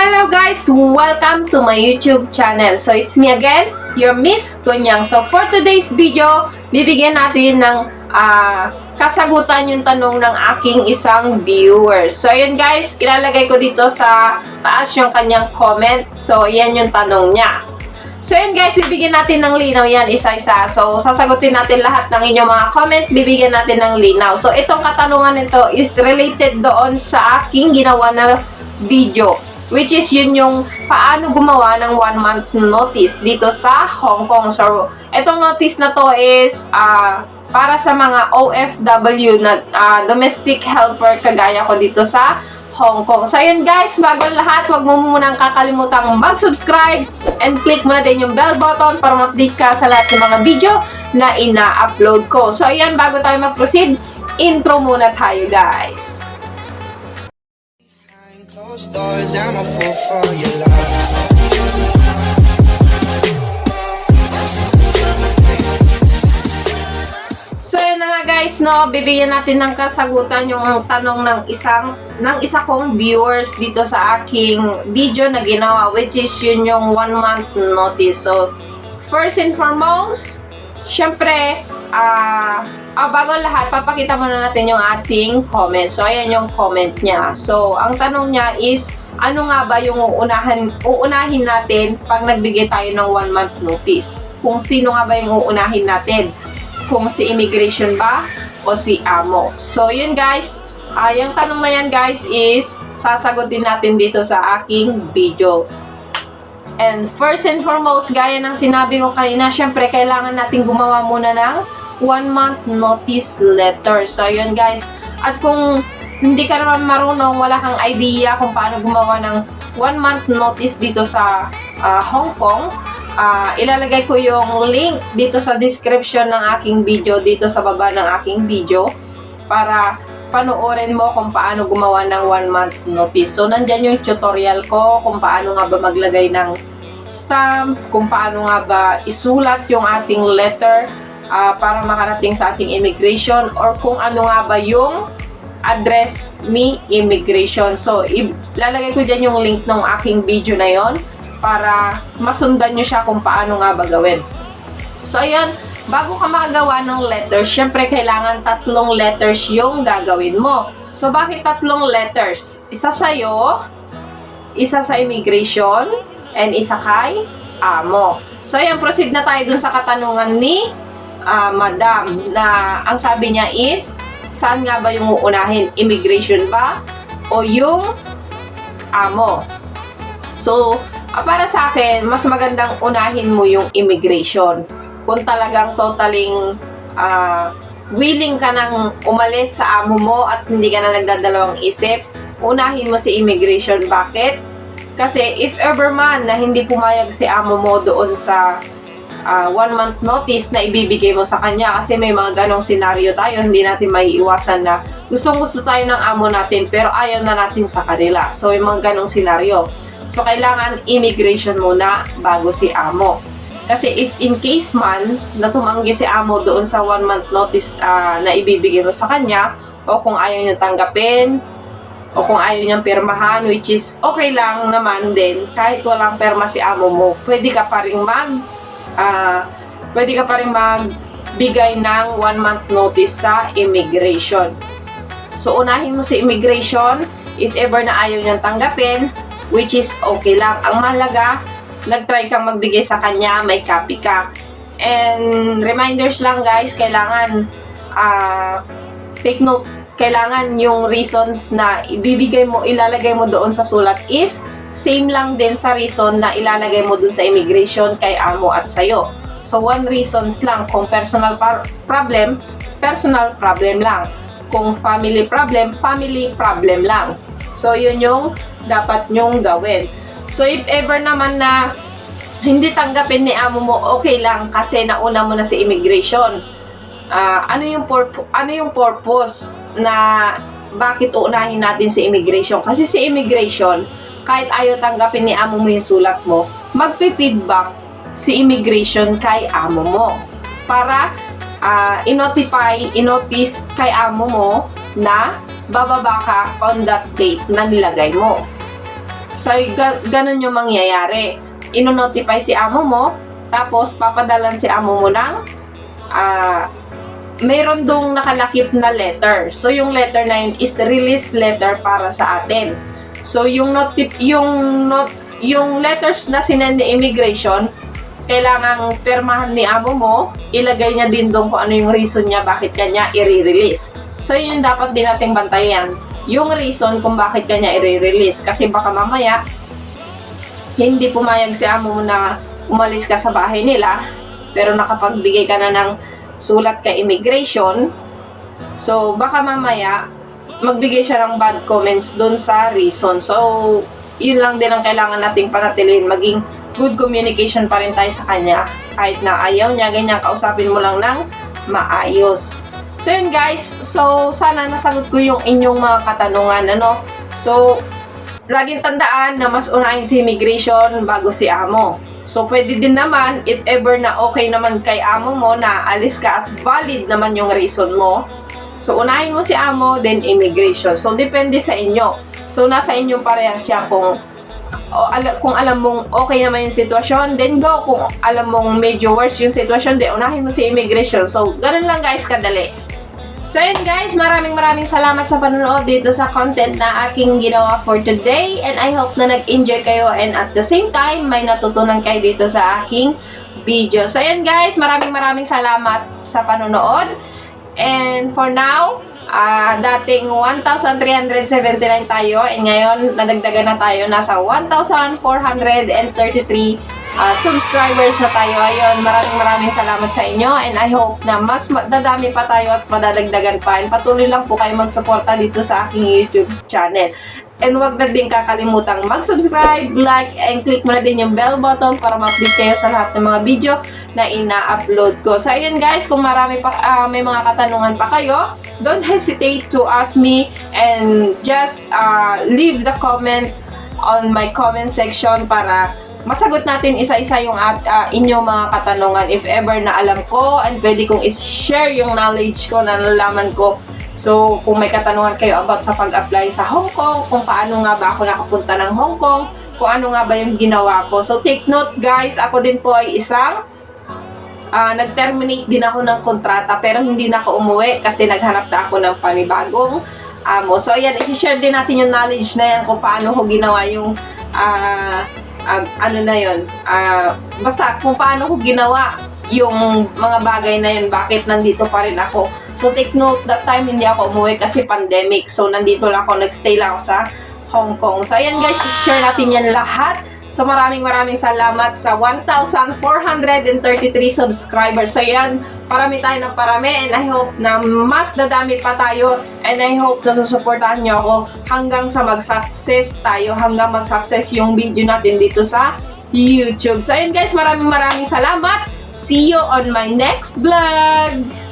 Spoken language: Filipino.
Hello guys! Welcome to my YouTube channel. So it's me again, your Miss Kunyang. So for today's video, bibigyan natin ng kasagutan yung tanong ng aking isang viewer. So ayan guys, ilalagay ko dito sa taas yung kanyang comment. So yan yung tanong niya. So yun guys, bibigyan natin ng linaw yan isa-isa. So sasagutin natin lahat ng inyong mga comment, bibigyan natin ng linaw. So itong katanungan nito is related doon sa aking ginawa na video, which is yun yung paano gumawa ng 1 month notice dito sa Hong Kong. So itong notice na to is para sa mga OFW na domestic helper kagaya ko dito sa Hong Kong. So ayun guys, bago lahat, wag mo munang kakalimutang mag-subscribe and click mo na din yung bell button para ma-update ka sa lahat ng mga video na ina-upload ko. So ayan, bago tayo mag-proceed, intro muna tayo guys. Closed doors, I'm a fool for your love. So yun na nga guys, no, bibigyan natin ng kasagutan yung tanong ng isa kong viewers dito sa aking video na ginawa, which is yun yung 1 month notice. So first and foremost, syempre, bago lahat, papakita muna natin yung ating comment. So ayan yung comment niya. So ang tanong niya is, ano nga ba yung uunahin natin pag nagbigay tayo ng 1 month notice? Kung sino nga ba yung uunahin natin? Kung si immigration ba o si amo? So yun guys, yung tanong na yan guys is sasagutin natin dito sa aking video. And first and foremost, gaya ng sinabi ko kanina, syempre kailangan natin gumawa muna ng 1 month notice letter. So yun guys, at kung hindi ka naman marunong, wala kang idea kung paano gumawa ng 1 month notice dito sa Hong Kong, ilalagay ko yung link dito sa description ng aking video, dito sa baba ng aking video, para panoorin mo kung paano gumawa ng 1 month notice. So nandyan yung tutorial ko kung paano nga ba maglagay ng stamp, kung paano nga ba isulat yung ating letter para makarating sa ating immigration, or kung ano nga ba yung address ni immigration. So ilalagay ko dyan yung link ng aking video na yon para masundan nyo siya kung paano nga ba gawin. So ayan, bago ka makagawa ng letters, syempre kailangan 3 letters yung gagawin mo. So bakit 3 letters? Isa sa'yo, isa sa immigration, and isa kay amo. So ayan, proceed na tayo dun sa katanungan ni madam, na ang sabi niya is, saan nga ba yung uunahin? Immigration ba o yung amo? So para sa akin, mas magandang unahin mo yung immigration. Kung talagang totaling willing ka nang umalis sa amo mo at hindi ka na nagdadalawang isip, unahin mo si immigration. Bakit? Kasi if ever man na hindi pumayag si amo mo doon sa 1 month notice na ibibigay mo sa kanya, kasi may mga ganong senaryo tayo, hindi natin maiiwasan na gustong-gusto tayo ng amo natin pero ayaw na natin sa kanila. So may mga ganong senaryo. So kailangan immigration muna bago si amo. Kasi if in case man na tumanggi si amo doon sa 1 month notice na ibibigay mo sa kanya, o kung ayaw niya tanggapin, o kung ayaw niyang pirmahan, which is okay lang naman din, kahit walang perma si amo mo, pwede ka pa rin magbigay ng 1 month notice sa immigration. So unahin mo si immigration if ever na ayaw niyang tanggapin, which is okay lang. Ang mahalaga, nag-try kang magbigay sa kanya, may copy ka. And reminders lang guys, kailangan take note, kailangan yung reasons na ibibigay mo, ilalagay mo doon sa sulat is same lang din sa reason na ilalagay mo doon sa immigration kay amo at sayo. So 1 reasons lang. Kung personal problem, personal problem lang. Kung family problem lang. So yun yung dapat nyong gawin. So if ever naman na hindi tanggapin ni amo mo, okay lang kasi nauna mo na si immigration. Ano yung purpose na bakit uunahin natin si immigration? Kasi si immigration, kahit ayaw tanggapin ni amo mo yung sulat mo, magpi-feedback si immigration kay amo mo para i-notice kay amo mo na bababa ka on that date na nilagay mo. So, ganun yung mangyayari. Ino-notify si amo mo, tapos papadalan si amo mo ng mayroon dong nakalakip na letter. So, yung letter na yun is release letter para sa atin. So, yung letters na sinend ni immigration, kailangang permahan ni amo mo, ilagay niya din doon kung ano yung reason niya bakit kanya i-release. So, yun yung dapat din nating bantayan. Yung reason kung bakit kanya i-release. Kasi baka mamaya, hindi pumayag si amo mo na umalis ka sa bahay nila, pero nakapagbigay ka na ng sulat kay immigration. So, baka mamaya, magbigay siya ng bad comments doon sa reason. So, yun lang din ang kailangan nating panatilihin. Maging good communication pa rin tayo sa kanya. Kahit na ayaw niya, ganyan, kausapin mo lang ng maayos. So, yun guys. So, sana nasagot ko yung inyong mga katanungan, ano. So, laging tandaan na mas unahin si immigration bago si amo. So, pwede din naman, if ever na okay naman kay amo mo na alis ka at valid naman yung reason mo. So, unahin mo si amo, then immigration. So, depende sa inyo. So, nasa inyong parehas siya kung alam mong okay naman yung sitwasyon, then go. Kung alam mong medyo worse yung sitwasyon, then unahin mo si immigration. So, ganun lang guys, kadali. So yun guys, maraming salamat sa panonood dito sa content na aking ginawa for today, and I hope na nag-enjoy kayo and at the same time may natutunan kayo dito sa aking video. So yun guys, maraming salamat sa panonood, and for now, dating 1,379 tayo, and ngayon nadagdagan na tayo, nasa 1,433 subscribers na tayo. Ayun, maraming salamat sa inyo, and I hope na mas dadami pa tayo at madadagdagan pa, and patuloy lang po kayo magsuporta dito sa aking YouTube channel. And huwag na din kakalimutang mag-subscribe, like, and click mo na din yung bell button para ma-update kayo sa lahat ng mga video na ina-upload ko. So ayun guys, kung may mga katanungan pa kayo, don't hesitate to ask me, and just leave the comment on my comment section para masagot natin isa-isa yung inyong mga katanungan if ever na alam ko, and pwede kong i-share yung knowledge ko na nalaman ko. So, kung may katanungan kayo about sa pag-apply sa Hong Kong, kung paano nga ba ako nakapunta ng Hong Kong, kung ano nga ba yung ginawa ko. So, take note guys, ako din po ay isang nag-terminate din ako ng kontrata, pero hindi na ako umuwi kasi naghanap na ako ng panibagong amo. So, ayan, i-share din natin yung knowledge na yan kung paano ko ginawa yung basta kung paano ko ginawa yung mga bagay na yun, bakit nandito pa rin ako. So take note, that time hindi ako umuwi kasi pandemic. So nandito lang ako, nagstay lang ako sa Hong Kong. So ayan guys, i-share natin yan lahat. So maraming salamat sa 1,433 subscribers. So yan, parami tayo ng parami, and I hope na mas dadami pa tayo, and I hope na susuportahan nyo ako hanggang sa mag-success tayo, hanggang mag-success yung video natin dito sa YouTube. So ayun guys, maraming salamat. See you on my next vlog!